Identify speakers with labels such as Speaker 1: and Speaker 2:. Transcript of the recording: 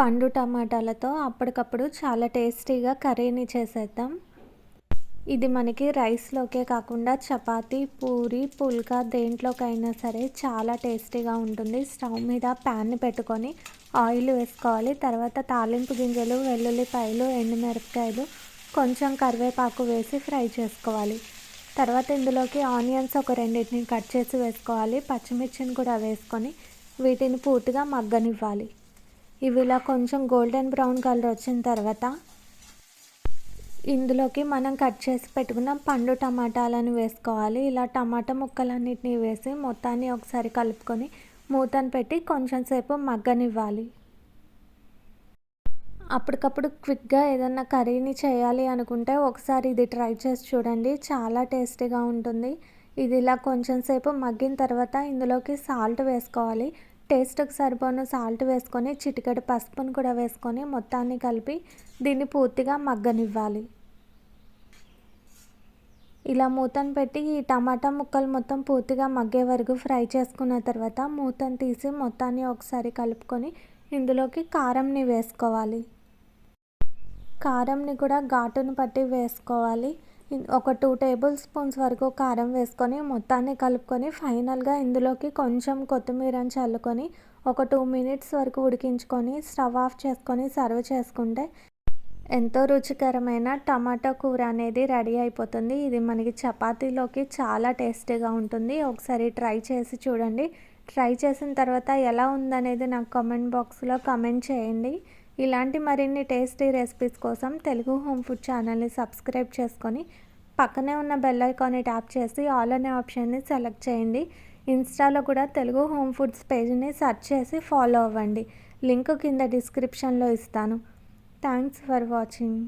Speaker 1: పండు టమాటాలతో అప్పటికప్పుడు చాలా టేస్టీగా కర్రీని చేసేద్దాం. ఇది మనకి రైస్‌లోకే కాకుండా చపాతీ, పూరి, పుల్కా దేంట్లోకైనా సరే చాలా టేస్టీగా ఉంటుంది. స్టవ్ మీద ప్యాన్‌ని పెట్టుకొని ఆయిల్ వేసుకోవాలి. తర్వాత తాలింపు గింజలు, వెల్లుల్లిపాయలు, ఎండుమిరపకాయలు, కొంచెం కరివేపాకు వేసి ఫ్రై చేసుకోవాలి. తర్వాత ఇందులోకి ఆనియన్స్ ఒక రెండిటిని కట్ చేసి వేసుకోవాలి. పచ్చిమిర్చిని కూడా వేసుకొని వీటిని పూర్తిగా మగ్గనివ్వాలి. ఇవి ఇలా కొంచెం గోల్డెన్ బ్రౌన్ కలర్ వచ్చిన తర్వాత ఇందులోకి మనం కట్ చేసి పెట్టుకున్న పండు టమాటాలను వేసుకోవాలి. ఇలా టమాటా ముక్కలన్నిటిని వేసి మొత్తాన్ని ఒకసారి కలుపుకొని మూతను పెట్టి కొంచెం సేపు మగ్గనివ్వాలి. అప్పటికప్పుడు క్విక్గా ఏదన్నా కర్రీని చేయాలి అనుకుంటే ఒకసారి ఇది ట్రై చేసి చూడండి, చాలా టేస్టీగా ఉంటుంది. ఇది ఇలా కొంచెం సేపు మగ్గిన తర్వాత ఇందులోకి సాల్ట్ వేసుకోవాలి. టేస్ట్కి సరిపోను సాల్ట్ వేసుకొని చిటికెడు పసుపును కూడా వేసుకొని మొత్తాన్ని కలిపి దీన్ని పూర్తిగా మగ్గనివ్వాలి. ఇలా మూతను పెట్టి ఈ టమాటా ముక్కలు మొత్తం పూర్తిగా మగ్గే వరకు ఫ్రై చేసుకున్న తర్వాత మూతను తీసి మొత్తాన్ని ఒకసారి కలుపుకొని ఇందులోకి కారంని వేసుకోవాలి. కారంని కూడా ఘాటును బట్టి వేసుకోవాలి. ఒక 2 టేబుల్ స్పూన్స్ వరకు కారం వేసుకొని మొత్తాన్ని కలుపుకొని ఫైనల్గా ఇందులోకి కొంచెం కొత్తిమీరని చల్లుకొని ఒక 2 మినిట్స్ వరకు ఉడికించుకొని స్టవ్ ఆఫ్ చేసుకొని సర్వ్ చేసుకుంటే ఎంతో రుచికరమైన టమాటా కూర అనేది రెడీ అయిపోతుంది. ఇది మనకి చపాతీలోకి చాలా టేస్టీగా ఉంటుంది. ఒకసారి ట్రై చేసి చూడండి. ట్రై చేసిన తర్వాత ఎలా ఉందనేది నాకు కామెంట్ బాక్స్లో కామెంట్ చేయండి. ఇలాంటి మరిన్ని టేస్టీ రెసిపీస్ కోసం తెలుగు హోమ్ ఫుడ్ ఛానల్ని సబ్స్క్రైబ్ చేసుకొని పక్కనే ఉన్న బెల్ ఐకాన్ని ట్యాప్ చేసి ఆల్ అనే ఆప్షన్ని సెలెక్ట్ చేయండి. ఇన్స్టాలో కూడా తెలుగు హోమ్ ఫుడ్స్ పేజ్ని సెర్చ్ చేసి ఫాలో అవ్వండి. లింక్ కింద డిస్క్రిప్షన్లో ఇస్తాను. Thanks for watching.